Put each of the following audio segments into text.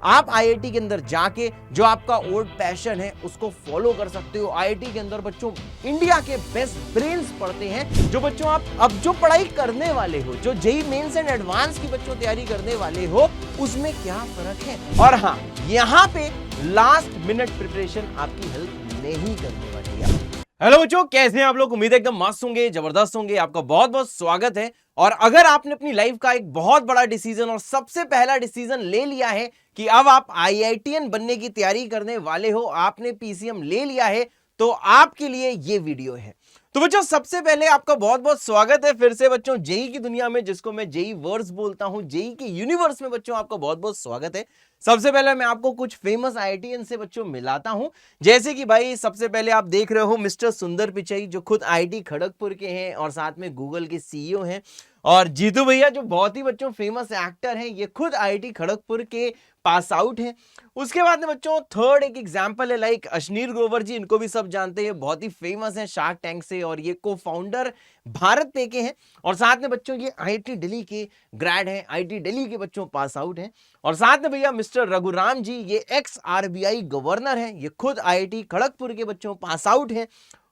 आप आईआईटी के अंदर जाके जो आपका ओल्ड पैशन है उसको फॉलो कर सकते हो। आईआईटी के अंदर बच्चों इंडिया के बेस्ट ब्रेन्स पढ़ते हैं। जो बच्चों आप अब जो पढ़ाई करने वाले हो, जो जेईई मेंस एंड एडवांस की बच्चों तैयारी करने वाले हो, उसमें क्या फर्क है। और हाँ, यहाँ पे लास्ट मिनट प्रिपरेशन आपकी हेल्प नहीं करने वाली है। हेलो बच्चों, कैसे हैं आप लोग? उम्मीद है एकदम मस्त होंगे, जबरदस्त होंगे। आपका बहुत बहुत स्वागत है। और अगर आपने अपनी लाइफ का एक बहुत बड़ा डिसीजन और सबसे पहला डिसीजन ले लिया है कि अब आप आईआईटीएन बनने की तैयारी करने वाले हो, आपने पीसीएम ले लिया है, तो आपके लिए ये वीडियो है। तो बच्चों, सबसे पहले आपका बहुत बहुत स्वागत है फिर से बच्चों जेईई की दुनिया में, जिसको मैं जेईई वर्स बोलता हूं, जेईई के यूनिवर्स में बच्चों आपका बहुत बहुत स्वागत है। सबसे पहले मैं आपको कुछ फेमस आईआईटीएन से बच्चों मिलाता हूं। जैसे कि भाई सबसे पहले आप देख रहे हो मिस्टर सुंदर पिचई, जो खुद आईआईटी खड़गपुर के हैं और साथ में गूगल के सीईओ हैं। और जीतू भैया, जो बहुत ही बच्चों फेमस एक्टर हैं, ये खुद आईआईटी खड़गपुर के पास आउट हैं। उसके बाद में बच्चों थर्ड एक एग्जांपल है लाइक अश्नीर ग्रोवर जी, इनको भी सब जानते हैं, बहुत ही फेमस हैं शार्क टैंक से, और ये को फाउंडर भारत पे के हैं। और साथ में बच्चों ये आईआईटी दिल्ली के ग्रेड हैं, आईआईटी दिल्ली के बच्चों पास आउट हैं। और साथ में भैया मिस्टर रघुराम जी, ये एक्स आरबीआई गवर्नर हैं, ये खुद आईआईटी खड़गपुर के बच्चों पास आउट हैं।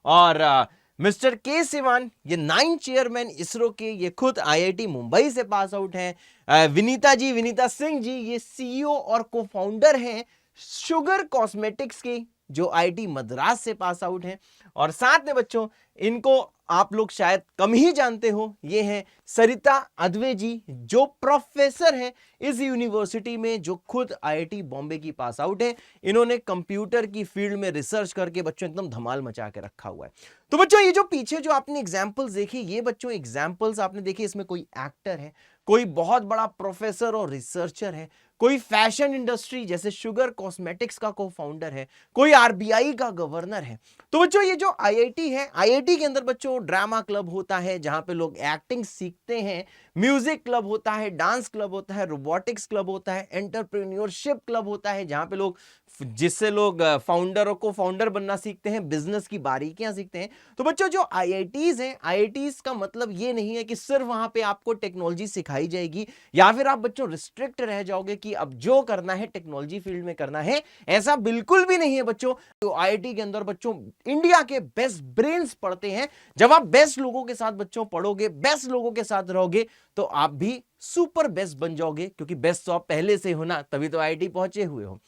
और मिस्टर के सिवान, ये 9 चेयरमैन इसरो के, ये खुद आईआईटी मुंबई से पास आउट हैं। विनीता जी, विनीता सिंह जी, ये सीईओ और को फाउंडर हैं शुगर कॉस्मेटिक्स के, जो आईआईटी मद्रास से पास आउट हैं। और साथ में बच्चों इनको आप लोग शायद कम ही जानते हो, ये हैं सरिता अदवे जी, जो प्रोफेसर हैं इस यूनिवर्सिटी में, जो खुद आईआईटी बॉम्बे की पास आउट है। इन्होंने कंप्यूटर की फील्ड में रिसर्च करके बच्चों एकदम धमाल मचा के रखा हुआ है। तो बच्चों ये जो पीछे जो आपने एग्जाम्पल्स देखे, ये बच्चों एग्जाम्पल्स आपने देखे, इसमें कोई एक्टर है, कोई बहुत बड़ा प्रोफेसर और रिसर्चर है, कोई फैशन इंडस्ट्री जैसे शुगर कॉस्मेटिक्स का को फाउंडर है, कोई आरबीआई का गवर्नर है। तो बच्चों ये जो आईआईटी है, आईआईटी के अंदर बच्चों ड्रामा क्लब होता है जहां पे लोग एक्टिंग सीखते हैं, म्यूजिक क्लब होता है, डांस क्लब होता है, रोबोटिक्स क्लब होता है, एंटरप्रेन्योरशिप क्लब होता है जहां पे लोग जिससे लोग फाउंडर और को फाउंडर बनना सीखते हैं, बिजनेस की बारीकियां सीखते हैं। तो बच्चों जो आईआईटीज हैं, आईआईटीज का मतलब ये नहीं है कि सिर्फ वहां पे आपको टेक्नोलॉजी सिखाई जाएगी या फिर आप बच्चों रिस्ट्रिक्ट रह जाओगे कि अब जो करना है टेक्नोलॉजी फील्ड में करना है। ऐसा बिल्कुल भी नहीं है बच्चों। तो आईआईटी के अंदर बच्चों इंडिया के बेस्ट ब्रेन्स पढ़ते हैं। जब आप बेस्ट लोगों के साथ बच्चों पढ़ोगे, बेस्ट लोगों के साथ रहोगे, तो आप भी सुपर बेस्ट बन जाओगे, क्योंकि बेस्ट तो आप पहले से हो ना, तभी तो आईआईटी पहुंचे हुए हो।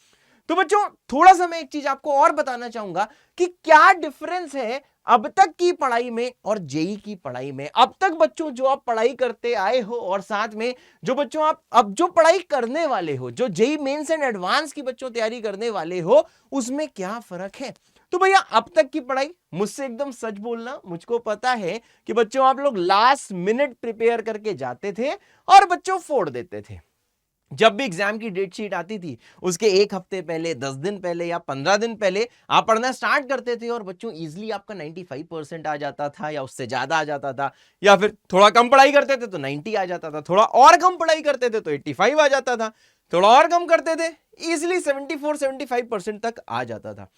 तो बच्चों थोड़ा सा मैं एक चीज आपको और बताना चाहूंगा कि क्या डिफरेंस है अब तक की पढ़ाई में और जेईई की पढ़ाई में। अब तक बच्चों जो आप पढ़ाई करते आए हो, और साथ में जो बच्चों आप अब जो पढ़ाई करने वाले हो, जो जेईई मेंस एंड एडवांस की बच्चों तैयारी करने वाले हो, उसमें क्या फर्क है। तो भैया अब तक की पढ़ाई, मुझसे एकदम सच बोलना, मुझको पता है कि बच्चों आप लोग लास्ट मिनट प्रिपेयर करके जाते थे और बच्चों फोड़ देते थे। जब भी एग्जाम की डेट शीट आती थी, उसके 1 हफ्ते पहले, 10 दिन पहले या 15 दिन पहले आप पढ़ना स्टार्ट करते थे, और बच्चों इजीली आपका 95% आ जाता था, या उससे ज्यादा आ जाता था। या फिर थोड़ा कम पढ़ाई करते थे तो 90 आ जाता था, थोड़ा और कम पढ़ाई करते थे तो 85 आ जाता था, थोड़ा और कम करते थे इजीली 74-75% तक आ जाता था।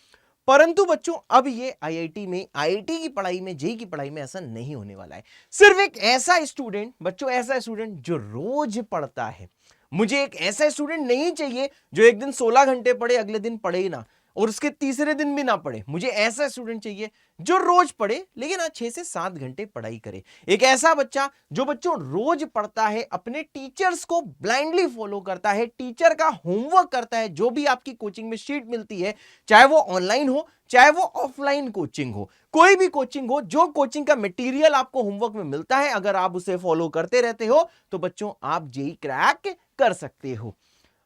परंतु बच्चों अब ये आईआईटी में, आईआईटी की पढ़ाई में, जेईई की पढ़ाई में ऐसा नहीं होने वाला है। सिर्फ एक ऐसा स्टूडेंट, बच्चों ऐसा स्टूडेंट जो रोज पढ़ता है। मुझे एक ऐसा स्टूडेंट नहीं चाहिए जो एक दिन 16 घंटे पढ़े, अगले दिन पढ़े ही ना, और उसके तीसरे दिन भी ना पढ़े। मुझे ऐसा स्टूडेंट चाहिए जो रोज पढ़े, लेकिन 6 से 7 घंटे पढ़ाई करे। एक ऐसा बच्चा जो बच्चों रोज पढ़ता है, अपने टीचर्स को ब्लाइंडली फॉलो करता है, टीचर का होमवर्क करता है, जो भी आपकी कोचिंग में शीट मिलती है, चाहे वो ऑनलाइन हो चाहे वो ऑफलाइन कोचिंग हो, कोई भी कोचिंग हो, जो कोचिंग का मटेरियल आपको होमवर्क में मिलता है, अगर आप उसे फॉलो करते रहते हो तो बच्चों आप जेईई क्रैक कर सकते हो।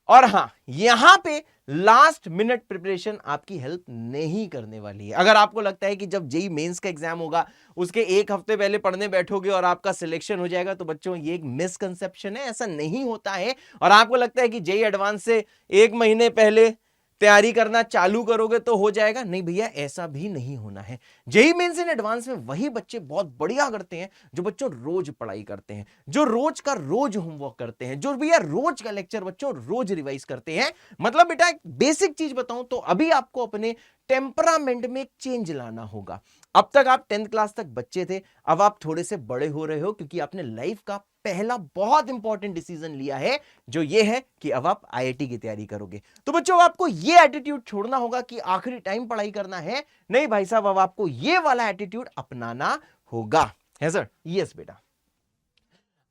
और हां, यहां पे लास्ट मिनट प्रिपरेशन आपकी हेल्प नहीं करने वाली है। अगर आपको लगता है कि जब जेईई मेंस का एग्जाम होगा उसके 1 हफ्ते पहले पढ़ने बैठोगे और आपका सिलेक्शन हो जाएगा, तो बच्चों ये एक मिसकंसेप्शन है, ऐसा नहीं होता है। और आपको लगता है कि जेईई एडवांस से 1 महीने पहले तैयारी करना चालू करोगे तो हो जाएगा, नहीं भैया, ऐसा भी नहीं होना है। जेईई मेंस एंड एडवांस में वही बच्चे बहुत बढ़िया करते हैं जो बच्चों रोज पढ़ाई करते हैं, जो रोज का रोज होमवर्क करते हैं, जो भैया रोज का लेक्चर बच्चों रोज रिवाइज करते हैं। मतलब बेटा एक बेसिक चीज बताऊं तो अभी आपको अपने टेम्परामेंट में एक चेंज लाना होगा। अब तक आप 10th क्लास तक बच्चे थे, अब आप थोड़े से बड़े हो रहे हो क्योंकि आपने लाइफ का पहला बहुत इंपॉर्टेंट डिसीजन लिया है, जो ये है कि अब आप आईआईटी की तैयारी करोगे। तो बच्चों आपको ये एटीट्यूड छोड़ना होगा कि आखिरी टाइम पढ़ाई करना है। नहीं भाई साहब, अब आपको ये वाला एटीट्यूड अपनाना होगा। है सर? यस बेटा।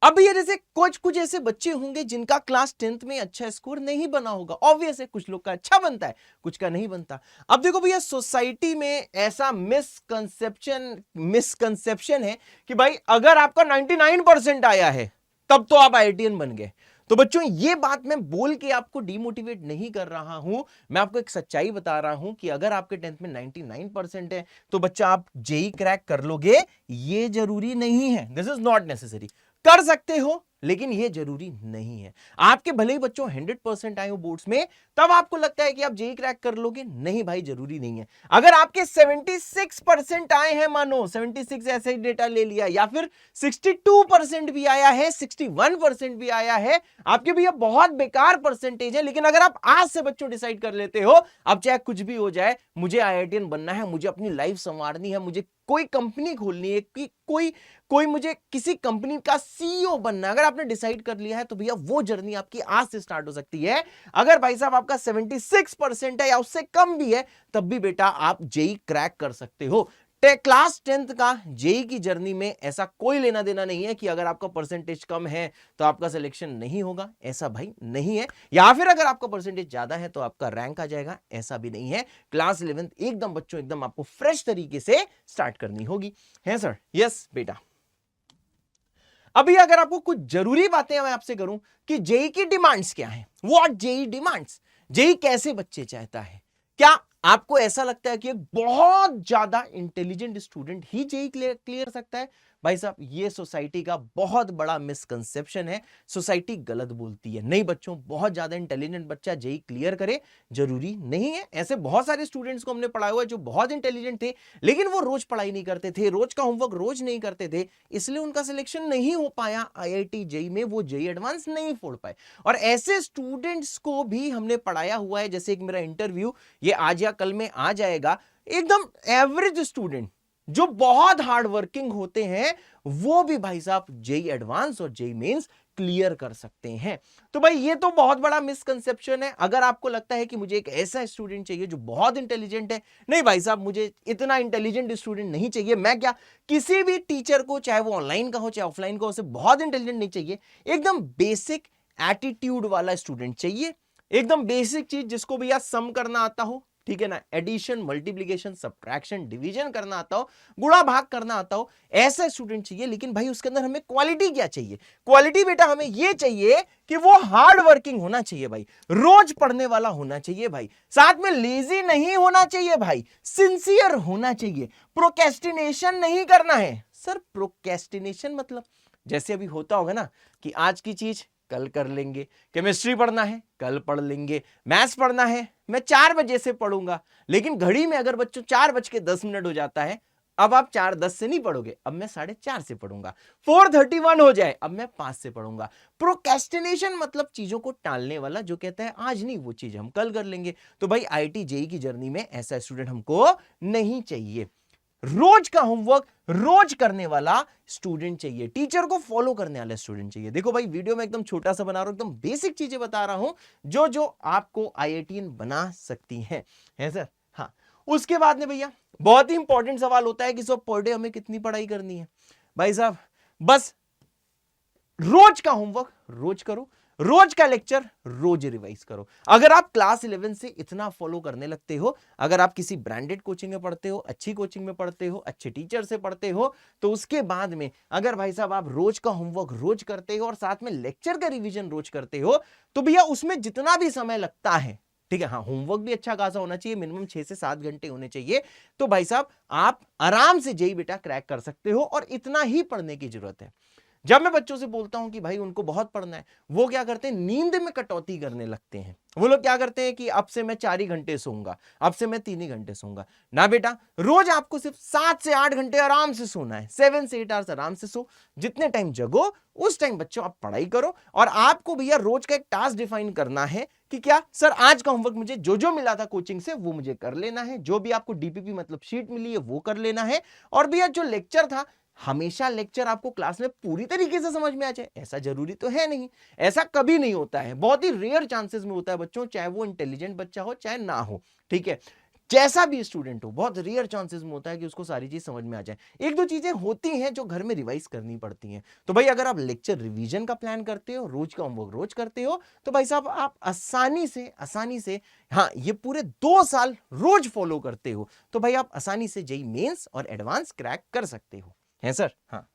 अब ये जैसे कुछ ऐसे बच्चे होंगे जिनका क्लास 10th में अच्छा स्कोर नहीं बना होगा। ऑब्वियस है, कुछ लोग का अच्छा बनता है, कुछ का नहीं बनता। अब देखो भैया, सोसाइटी में ऐसा मिसकंसेप्शन है कि भाई अगर आपका 99% आया है तब तो आप आईआईटीएन बन गए। तो बच्चों ये बात मैं बोल के आपको डिमोटिवेट नहीं कर रहा हूं, मैं आपको एक सच्चाई बता रहा हूं कि अगर आपके 10th में 99% है तो बच्चा आप जेई क्रैक कर लोगे, ये जरूरी नहीं है। This is not necessary. कर सकते हो लेकिन यह जरूरी नहीं है। आपके भले ही बच्चों 100% आए हो बोर्ड्स में, तब आपको लगता है कि आप जेई क्रैक कर लोगे, नहीं भाई जरूरी नहीं है। अगर आपके 76% आए हैं, मानो 76 ऐसे ही डेटा ले लिया, या फिर 62% भी आया है, 61% भी आया है, आपके भैया बहुत बेकार परसेंटेज है, लेकिन अगर आप आज से बच्चों डिसाइड कर लेते हो अब चाहे कुछ भी हो जाए, मुझे आईआईटीएन बनना है, मुझे अपनी लाइफ संवारनी है, मुझे कोई कंपनी खोलनी है, कि कोई मुझे किसी कंपनी का सीईओ बनना है, अगर आपने डिसाइड कर लिया है तो भैया वो जर्नी आपकी आज से स्टार्ट हो सकती है। अगर भाई साहब आपका 76% है या उससे कम भी है, तब भी बेटा आप जेई क्रैक कर सकते हो। क्लास 10th का जेई की जर्नी में ऐसा कोई लेना देना नहीं है कि अगर आपका परसेंटेज कम है तो आपका सिलेक्शन नहीं होगा, ऐसा भाई नहीं है। या फिर अगर आपका परसेंटेज ज्यादा है तो आपका रैंक आ जाएगा, ऐसा भी नहीं है। क्लास 11th एकदम बच्चों एकदम आपको फ्रेश तरीके से स्टार्ट करनी होगी। है सर? यस बेटा। अभी अगर आपको कुछ जरूरी बातें मैं आपसे करूं कि जेई की डिमांड्स क्या है, व्हाट जेई डिमांड्स, जेई कैसे बच्चे चाहता है। क्या आपको ऐसा लगता है कि एक बहुत ज्यादा इंटेलिजेंट स्टूडेंट ही जेई क्लियर सकता है? भाई साहब ये सोसाइटी का बहुत बड़ा मिसकंसेप्शन है, सोसाइटी गलत बोलती है। नहीं बच्चों, बहुत ज्यादा इंटेलिजेंट बच्चा जेई क्लियर करे जरूरी नहीं है। ऐसे बहुत सारे स्टूडेंट्स को हमने पढ़ाया हुआ है जो बहुत इंटेलिजेंट थे, लेकिन वो रोज पढ़ाई नहीं करते थे, रोज का होमवर्क रोज नहीं करते थे, इसलिए उनका सिलेक्शन नहीं हो पाया आईआईटी जेई में, वो जेई एडवांस नहीं फोड़ पाए। और ऐसे स्टूडेंट्स को भी हमने पढ़ाया हुआ है, जैसे एक मेरा इंटरव्यू ये आज या कल में आ जाएगा, एकदम एवरेज स्टूडेंट जो बहुत हार्ड वर्किंग होते हैं, वो भी भाई साहब जेई एडवांस और जेई मेंस क्लियर कर सकते हैं। तो भाई ये तो बहुत बड़ा मिसकंसेप्शन है। अगर आपको लगता है कि मुझे एक ऐसा स्टूडेंट चाहिए जो बहुत इंटेलिजेंट है, नहीं भाई साहब मुझे इतना इंटेलिजेंट स्टूडेंट नहीं चाहिए। मैं क्या, किसी भी टीचर को, चाहे वो ऑनलाइन का हो चाहे ऑफलाइन का हो, उसे बहुत इंटेलिजेंट नहीं चाहिए, एकदम बेसिक एटीट्यूड वाला स्टूडेंट चाहिए। एकदम बेसिक चीज जिसको भैया सम करना आता हो, ठीक है ना, एडिशन, मल्टीप्लिकेशन, सब्ट्रैक्शन, डिवीजन करना आता हो, गुणा भाग करना आता हो, ऐसा स्टूडेंट चाहिए। लेकिन भाई उसके अंदर हमें क्वालिटी क्या चाहिए? क्वालिटी बेटा हमें यह चाहिए कि वो हार्ड वर्किंग होना चाहिए भाई, रोज पढ़ने वाला होना चाहिए भाई, साथ में लेजी नहीं होना चाहिए भाई, सिंसियर होना चाहिए, प्रोक्रेस्टिनेशन नहीं करना है। सर प्रोक्रेस्टिनेशन मतलब जैसे अभी होता होगा ना कि आज की चीज कल कर लेंगे, केमिस्ट्री पढ़ना है कल पढ़ लेंगे, मैथ्स पढ़ना है मैं 4 बजे से पढ़ूंगा, लेकिन घड़ी में अगर बच्चों 4:10 हो जाता है, अब आप 4:10 से नहीं पढ़ोगे, अब मैं 4:30 से पढ़ूंगा। 4:31 हो जाए, अब मैं 5 से पढ़ूंगा। प्रोक्रेस्टिनेशन मतलब चीजों को टालने वाला, जो कहता है आज नहीं वो चीज हम कल कर लेंगे। तो भाई आईआईटी जेई की जर्नी में ऐसा स्टूडेंट हमको नहीं चाहिए। रोज का होमवर्क रोज करने वाला स्टूडेंट चाहिए, टीचर को फॉलो करने वाला स्टूडेंट चाहिए। देखो भाई वीडियो में एकदम छोटा सा बना रहा हूं, एकदम बेसिक चीजें बता रहा हूं जो आपको आईआईटीएन बना सकती हैं। है सर? हाँ। उसके बाद में भैया बहुत ही इंपॉर्टेंट सवाल होता है कि सर पर डे हमें कितनी पढ़ाई करनी है? भाई साहब बस रोज का होमवर्क रोज करो, रोज का लेक्चर रोज रिवाइज करो। अगर आप क्लास 11 से इतना फॉलो करने लगते हो, अगर आप किसी ब्रांडेड कोचिंग में पढ़ते हो, अच्छी कोचिंग में पढ़ते हो, अच्छे टीचर से पढ़ते हो, तो उसके बाद में अगर भाई साहब आप रोज का होमवर्क रोज करते हो और साथ में लेक्चर का रिवीजन रोज करते हो, तो भैया उसमें जितना भी समय लगता है, ठीक है, हाँ होमवर्क भी अच्छा खासा होना चाहिए, मिनिमम 6 से 7 घंटे होने चाहिए, तो भाई साहब आप आराम से जेई बेटा क्रैक कर सकते हो और इतना ही पढ़ने की जरूरत है। जब मैं बच्चों से बोलता हूं कि भाई उनको बहुत पढ़ना है, वो क्या करते हैं, नींद में कटौती करने लगते हैं। वो लोग क्या करते हैं कि अब से मैं 4 ही घंटे सोऊंगा, अब से मैं 3 ही घंटे सोऊंगा। ना बेटा, रोज आपको सिर्फ 7 से 8 घंटे आराम से सोना है, 7 से 8 आवर्स आराम से सो। जितने टाइम जगो उस टाइम बच्चों आप पढ़ाई करो। और आपको भैया रोज का एक टास्क डिफाइन करना है कि क्या सर आज का होमवर्क मुझे जो जो मिला था कोचिंग से वो मुझे कर लेना है, जो भी आपको डीपीपी मतलब शीट मिली है वो कर लेना है। और भैया जो लेक्चर था, हमेशा लेक्चर आपको क्लास में पूरी तरीके से समझ में आ जाए ऐसा जरूरी तो है नहीं, ऐसा कभी नहीं होता है, बहुत ही रेयर चांसेस में होता है बच्चों, चाहे वो इंटेलिजेंट बच्चा हो चाहे ना हो, ठीक है, जैसा भी स्टूडेंट हो, बहुत रेयर चांसेस में होता है कि उसको सारी चीज समझ में आ जाए। एक दो चीजें होती हैं जो घर में रिवाइज करनी पड़ती हैं। तो भाई अगर आप लेक्चर रिवीजन का प्लान करते हो, रोज का होमवर्क रोज करते हो, तो भाई साहब आप आसानी से हाँ ये पूरे 2 साल रोज फॉलो करते हो, तो भाई आप आसानी से जेईई मेंस और एडवांस क्रैक कर सकते हो, है सर? हाँ,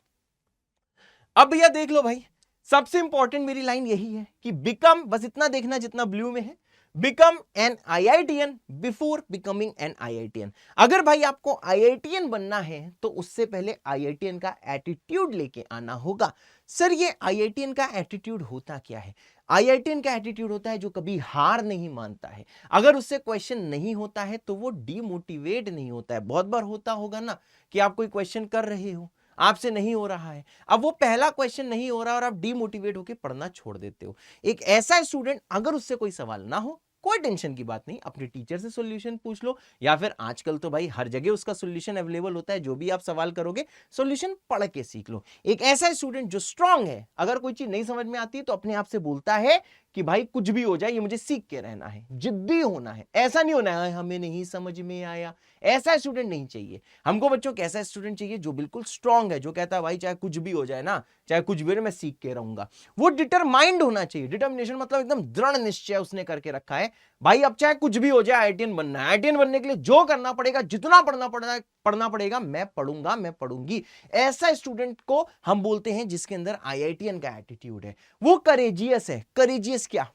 अब भैया देख लो भाई, सबसे इंपॉर्टेंट मेरी लाइन यही है कि बिकम, बस इतना देखना जितना ब्लू में है, become an IITian before becoming an IITian. अगर भाई आपको आईआईटीएन बनना है तो उससे पहले आईआईटीएन का एटीट्यूड लेके आना होगा। सर ये आईआईटीएन का एटीट्यूड होता क्या है? आईआईटीएन का एटीट्यूड होता है जो कभी हार नहीं मानता है। अगर उससे क्वेश्चन नहीं होता है तो वो डीमोटिवेट नहीं होता है। बहुत बार होता होगा ना कि आप कोई क्वेश्चन कर रहे हो, आपसे नहीं हो रहा है, अब वो पहला क्वेश्चन नहीं हो रहा और आप डीमोटिवेट होकर पढ़ना छोड़ देते हो। एक ऐसा स्टूडेंट, अगर उससे कोई सवाल ना हो, कोई टेंशन की बात नहीं, अपने टीचर से सॉल्यूशन पूछ लो, या फिर आजकल तो भाई हर जगह उसका सॉल्यूशन अवेलेबल होता है, जो भी आप सवाल करोगे सॉल्यूशन पढ़ के सीख लो। एक ऐसा स्टूडेंट जो स्ट्रांग है, अगर कोई चीज नहीं समझ में आती तो अपने आप से बोलता है कि भाई कुछ भी हो जाए ये मुझे सीख के रहना है, जिद्दी होना है, ऐसा नहीं होना है हमें नहीं समझ में आया, ऐसा स्टूडेंट नहीं चाहिए हमको। बच्चों कैसा स्टूडेंट चाहिए? जो बिल्कुल स्ट्रांग है, जो कहता है भाई चाहे कुछ भी हो जाए ना, चाहे कुछ भी हो मैं सीख के रहूंगा। वो डिटरमाइंड होना चाहिए। डिटर्मिनेशन मतलब एकदम दृढ़ निश्चय उसने करके रखा है, भाई अब चाहे कुछ भी हो जाए आईआईटीएन बनना है, आईआईटीएन बनने के लिए जो करना पड़ेगा, जितना पढ़ना पड़ेगा मैं पढ़ूंगा, मैं पढ़ूंगी। ऐसा स्टूडेंट को हम बोलते हैं जिसके अंदर आईआईटीएन का एटीट्यूड है। वो करेजियस है। करेजियस क्या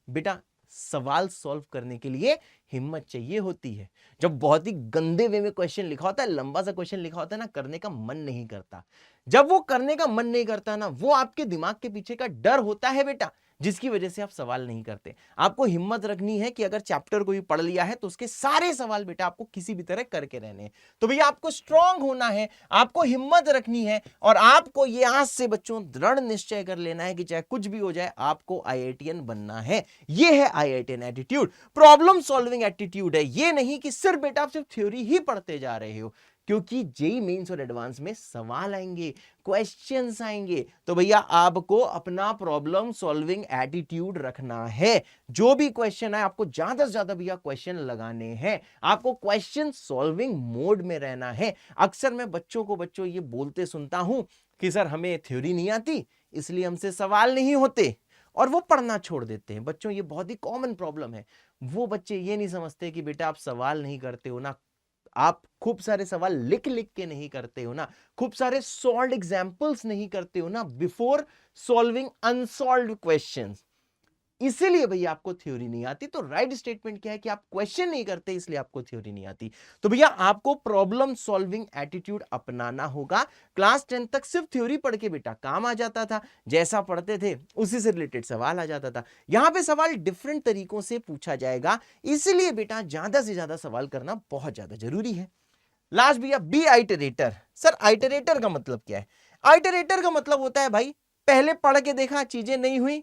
बेटा? सवाल सॉल्व करने के लिए हिम्मत चाहिए होती है। जब बहुत ही गंदे वे में क्वेश्चन लिखा होता है, लंबा सा क्वेश्चन लिखा होता है ना, करने का मन नहीं करता। जब वो करने का मन नहीं करता ना, वो आपके दिमाग के पीछे का डर होता है बेटा, जिसकी वजह से आप सवाल नहीं करते। आपको हिम्मत रखनी है कि अगर चैप्टर को भी पढ़ लिया है तो उसके सारे सवाल बेटा आपको किसी भी तरह करके रहने हैं। तो भैया आपको स्ट्रांग होना है, आपको हिम्मत रखनी है, और आपको ये आज से बच्चों दृढ़ निश्चय कर लेना है कि चाहे कुछ भी हो जाए आपको आईआईटीएन बनना है। ये है IITian attitude, problem solving attitude है। ये नहीं कि सिर्फ बेटा आप सिर्फ थ्योरी ही पढ़ते जा रहे हो, क्योंकि जेईई मेंस और एडवांस में सवाल आएंगे, क्वेश्चंस आएंगे, तो भैया आपको अपना प्रॉब्लम सॉल्विंग एटीट्यूड रखना है। जो भी क्वेश्चन है आपको ज्यादा से ज्यादा भैया क्वेश्चन लगाने हैं, आपको क्वेश्चन सॉल्विंग मोड में रहना है। अक्सर मैं बच्चों ये बोलते सुनता हूं कि सर हमें थ्योरी नहीं आती इसलिए हमसे सवाल नहीं होते, और वो पढ़ना छोड़ देते हैं। बच्चों ये बहुत ही कॉमन प्रॉब्लम है। वो बच्चे ये नहीं समझते कि बेटा आप सवाल नहीं करते हो ना, आप खूब सारे सवाल लिख लिख के नहीं करते हो ना, खूब सारे सॉल्व्ड एग्जांपल्स नहीं करते हो ना बिफोर सॉल्विंग अनसॉल्व्ड क्वेश्चंस, इसीलिए भैया आपको थ्योरी नहीं आती। तो राइट स्टेटमेंट क्या है कि आप क्वेश्चन नहीं करते इसलिए आपको थ्योरी नहीं आती। तो भैया आपको प्रॉब्लम सॉल्विंग एटीट्यूड अपनाना होगा। क्लास 10 तक सिर्फ थ्योरी पढ़ के बेटा काम आ जाता था, जैसा पढ़ते थे उसी से रिलेटेड सवाल आ जाता था। यहां पे सवाल डिफरेंट तरीकों से पूछा जाएगा, इसलिए बेटा ज्यादा से ज्यादा सवाल करना बहुत ज्यादा जरूरी है। लास्ट भैया बी आइटरेटर। सर आइटरेटर का मतलब क्या है? आइटरेटर का मतलब होता है भाई पहले पढ़ के देखा, चीजें नहीं हुई,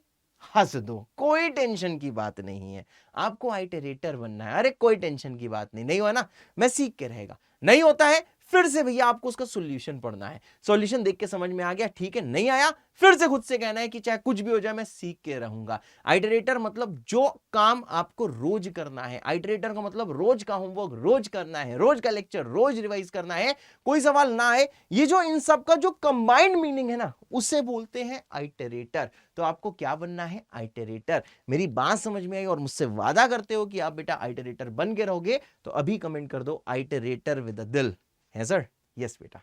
हंस दो, कोई टेंशन की बात नहीं है। आपको आइटरेटर बनना है, अरे कोई टेंशन की बात नहीं, नहीं हुआ ना मैं सीख के रहेगा, नहीं होता है फिर से भैया आपको उसका सॉल्यूशन पढ़ना है। सॉल्यूशन देख के समझ में आ गया, ठीक है, नहीं आया फिर से खुद से कहना है कि चाहे कुछ भी हो जाए मैं सीख के रहूंगा। आइटरेटर मतलब जो काम आपको रोज करना है। आइटरेटर का मतलब रोज का होमवर्क रोज करना है, रोज का लेक्चर रोज रिवाइज करना है, कोई सवाल ना आए। ये जो इन सब का जो कंबाइंड मीनिंग है ना, उसे बोलते हैं आइटरेटर। तो आपको क्या बनना है? आइटरेटर। मेरी बात समझ में आई और मुझसे वादा करते हो कि आप बेटा आइटरेटर बन के रहोगे? तो अभी कमेंट कर दो आइटरेटर विद अ दिल। है सर? यस बेटा।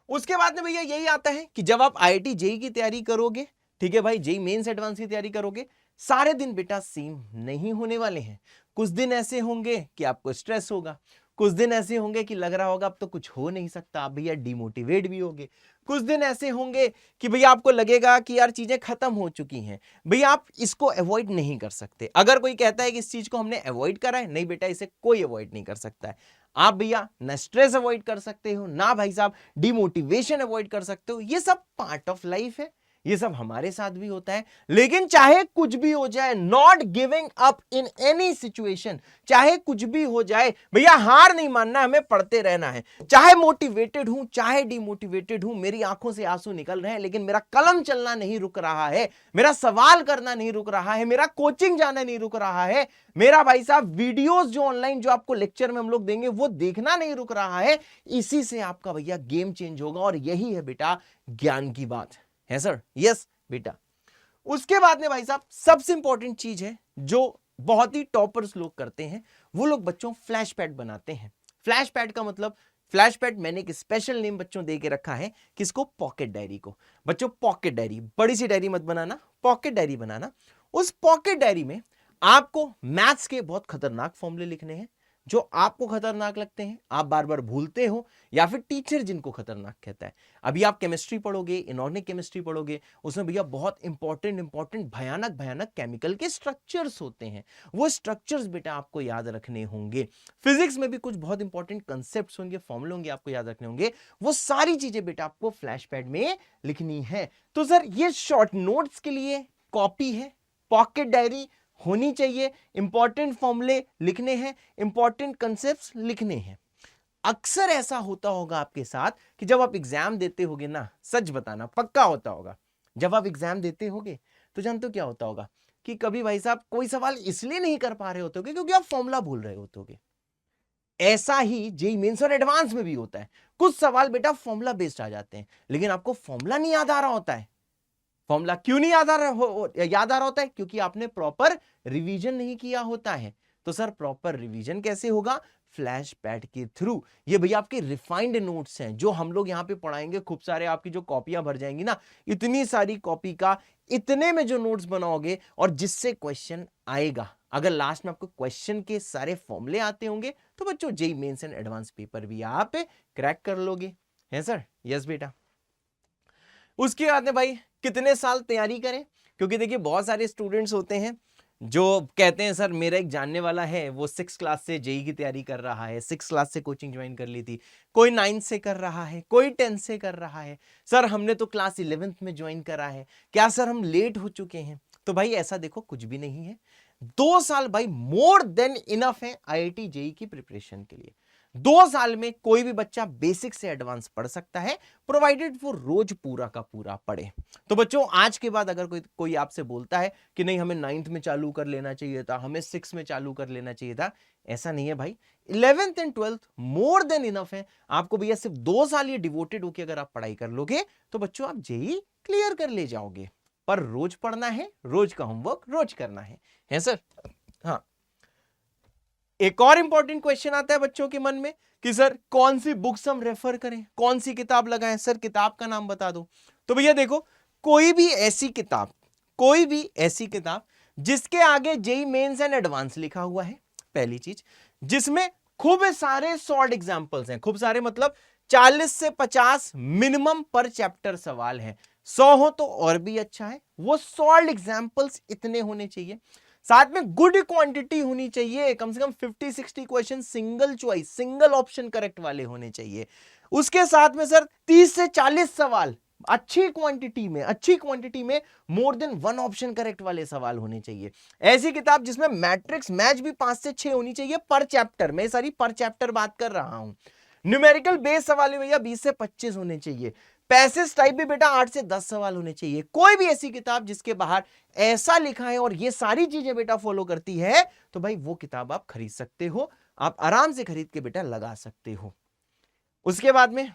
उसके बाद में भैया यही आता है कि जब आप आईआईटी जेईई की तैयारी करोगे, ठीक है भाई, जेईई मेंस एडवांस की तैयारी करोगे, सारे दिन बेटा सेम नहीं होने वाले हैं। कुछ दिन ऐसे होंगे कि आपको स्ट्रेस होगा, कुछ दिन ऐसे होंगे कि लग रहा होगा अब तो कुछ हो नहीं सकता, आप भैया डिमोटिवेट भी होगे। कुछ दिन ऐसे होंगे कि भैया आपको लगेगा कि यार चीजें खत्म हो चुकी हैं, भैया आप इसको अवॉइड नहीं कर सकते। अगर कोई कहता है कि इस चीज को हमने अवॉइड करा है, नहीं बेटा, इसे कोई अवॉइड नहीं कर सकता है। आप भैया ना स्ट्रेस अवॉइड कर सकते हो, ना भाई साहब डिमोटिवेशन अवॉइड कर सकते हो। ये सब पार्ट ऑफ लाइफ है, ये सब हमारे साथ भी होता है। लेकिन चाहे कुछ भी हो जाए, not giving up in any situation, चाहे कुछ भी हो जाए भैया हार नहीं मानना, हमें पढ़ते रहना है। चाहे मोटिवेटेड हूं, चाहे डिमोटिवेटेड हूं, मेरी आंखों से आंसू निकल रहे हैं, लेकिन मेरा कलम चलना नहीं रुक रहा है, मेरा सवाल करना नहीं रुक रहा है, मेरा कोचिंग जाना नहीं रुक रहा है, मेरा भाई साहब वीडियोस जो ऑनलाइन जो आपको लेक्चर में हम लोग देंगे वो देखना नहीं रुक रहा है। इसी से आपका भैया गेम चेंज होगा, और यही है बेटा ज्ञान की बात है सर। यस बेटा। उसके बाद में भाई साहब सबसे इंपॉर्टेंट चीज है जो बहुत ही टॉपर्स लोग करते हैं, वो लोग बच्चों फ्लैश पैड बनाते हैं। फ्लैश पैड का मतलब, फ्लैश पैड मैंने एक स्पेशल नेम बच्चों दे के रखा है, किसको? पॉकेट डायरी को। बच्चों पॉकेट डायरी, बड़ी सी डायरी मत बनाना, पॉकेट डायरी बनाना। उस पॉकेट डायरी में आपको मैथ्स के बहुत खतरनाक फॉर्मूले लिखने हैं, जो आपको खतरनाक लगते हैं, आप बार बार भूलते हो, या फिर टीचर जिनको खतरनाक कहता है। अभी आप केमिस्ट्री पढ़ोगे, इनऑर्गेनिक केमिस्ट्री पढ़ोगे, उसमें भैया बहुत इंपॉर्टेंट भयानक केमिकल के स्ट्रक्चर्स होते हैं, वो स्ट्रक्चर्स बेटा आपको याद रखने होंगे। फिजिक्स में भी कुछ बहुत इंपॉर्टेंट कंसेप्ट्स होंगे, फॉर्मूले होंगे, आपको याद रखने होंगे। वो सारी चीजें बेटा आपको फ्लैश पैड में लिखनी है। तो सर ये शॉर्ट नोट्स के लिए कॉपी है, पॉकेट डायरी होनी चाहिए, इंपॉर्टेंट फॉर्मूले लिखने हैं, इंपॉर्टेंट कंसेप्ट्स लिखने हैं। अक्सर ऐसा होता होगा आपके साथ कि जब आप एग्जाम देते होगे ना, सच बताना पक्का होता होगा, जब आप एग्जाम देते होगे तो जानते हो क्या होता होगा कि कभी भाई साहब कोई सवाल इसलिए नहीं कर पा रहे होते होगे क्योंकि आप फॉर्मूला भूल रहे होते होगे। ऐसा ही जेईई मेंस और एडवांस में भी होता है, कुछ सवाल बेटा फॉर्मूला बेस्ड आ जाते हैं, लेकिन आपको फॉर्मूला नहीं याद आ रहा होता है। फॉर्मूला क्यों नहीं याद आ रहा होता है? क्योंकि आपने प्रॉपर रिवीजन नहीं किया होता है। तो सर प्रॉपर रिवीजन कैसे होगा? फ्लैश पैड के थ्रू। ये भैया आपके रिफाइंड नोट्स हैं जो हम लोग यहां पे पढ़ाएंगे, खूब सारे आपकी जो कॉपियां भर जाएंगी ना, इतनी सारी कॉपी का इतने में जो नोट्स बनाओगे और जिससे क्वेश्चन आएगा, अगर लास्ट में आपको क्वेश्चन के सारे फॉर्मूले आते होंगे तो बच्चों JEE mains and advance paper भी आप क्रैक कर लोगे। है सर? यस बेटा। उसके बाद में भाई कितने साल तैयारी करें? क्योंकि देखिए बहुत सारे स्टूडेंट्स होते हैं जो कहते हैं सर मेरा एक जानने वाला है वो 6 क्लास से जेईई की तैयारी कर रहा है, 6 क्लास से कोचिंग ज्वाइन कर ली थी, कोई 9 से कर रहा है, कोई 10 से कर रहा है, सर हमने तो क्लास 11th में ज्वाइन करा है, क्या सर हम लेट हो चुके हैं? तो भाई ऐसा देखो कुछ भी नहीं है, 2 साल भाई मोर देन इनफ है आईआईटी जेईई की प्रिपरेशन के लिए। 2 साल में कोई भी बच्चा बेसिक से एडवांस पढ़ सकता है, प्रोवाइडेड वो रोज पूरा का पूरा पढ़े। तो बच्चों आज के बाद अगर कोई आपसे बोलता है कि नहीं हमें 9th में चालू कर लेना चाहिए था, हमें 6 में चालू कर लेना चाहिए था, ऐसा नहीं है भाई। 11th and 12th more than enough है। आपको भैया सिर्फ 2 साल ये डिवोटेड होकर अगर आप पढ़ाई कर लोगे तो बच्चों आप जेईई क्लियर कर ले जाओगे। पर रोज पढ़ना है, रोज का होमवर्क रोज करना है सर? हाँ। एक और इंपॉर्टेंट क्वेश्चन आता है बच्चों के मन में कि सर कौन सी बुक्स हम रेफर करें, कौन सी किताब लगाएं, सर किताब का नाम बता दो। तो भैया देखो कोई भी ऐसी किताब जिसके आगे जेईई मेंस एंड एडवांस लिखा हुआ है, पहली चीज, जिसमें खूब सारे शॉर्ट एग्जांपल्स हैं, खूब सारे मतलब 40 से 50 मिनिमम पर चैप्टर सवाल है, 100 हो तो और भी अच्छा है, वो शॉर्ट एग्जांपल्स इतने होने चाहिए। साथ में गुड क्वांटिटी होनी चाहिए, कम से कम 50-60 question single choice, single option correct वाले होने चाहिए। उसके साथ में सर 30 से 40 सवाल अच्छी क्वांटिटी में मोर देन 1 ऑप्शन करेक्ट वाले सवाल होने चाहिए। ऐसी किताब जिसमें मैट्रिक्स मैच भी 5 से 6 होनी चाहिए पर चैप्टर, मैं सारी पर चैप्टर बात कर रहा हूं। न्यूमेरिकल बेस सवाल भैया 20 से 25 होने चाहिए। पैसेज टाइप भी बेटा 8 से 10 सवाल होने चाहिए। कोई भी ऐसी किताब जिसके बाहर ऐसा लिखा है और ये सारी चीजें बेटा फॉलो करती है तो भाई वो किताब आप खरीद सकते हो, आप आराम से खरीद के बेटा लगा सकते हो। उसके बाद में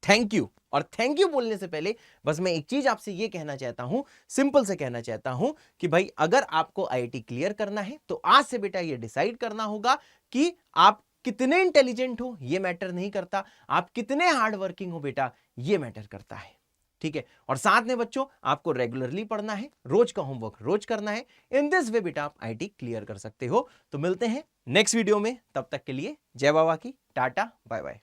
थैंक यू, और थैंक यू बोलने से पहले बस मैं एक चीज आपसे ये कहना चाहता हूं, सिंपल से कहना चाहता हूं कि भाई अगर आपको आईआईटी क्लियर करना है तो आज से बेटा ये डिसाइड करना होगा कि आप कितने इंटेलिजेंट हो, ये मैटर नहीं करता, आप कितने हार्ड वर्किंग हो बेटा ये मैटर करता है। ठीक है? और साथ में बच्चों आपको रेगुलरली पढ़ना है, रोज का होमवर्क रोज करना है। इन दिस वे बेटा आप आईआईटी क्लियर कर सकते हो। तो मिलते हैं नेक्स्ट वीडियो में। तब तक के लिए जय बाबा की, टाटा बाय बाय।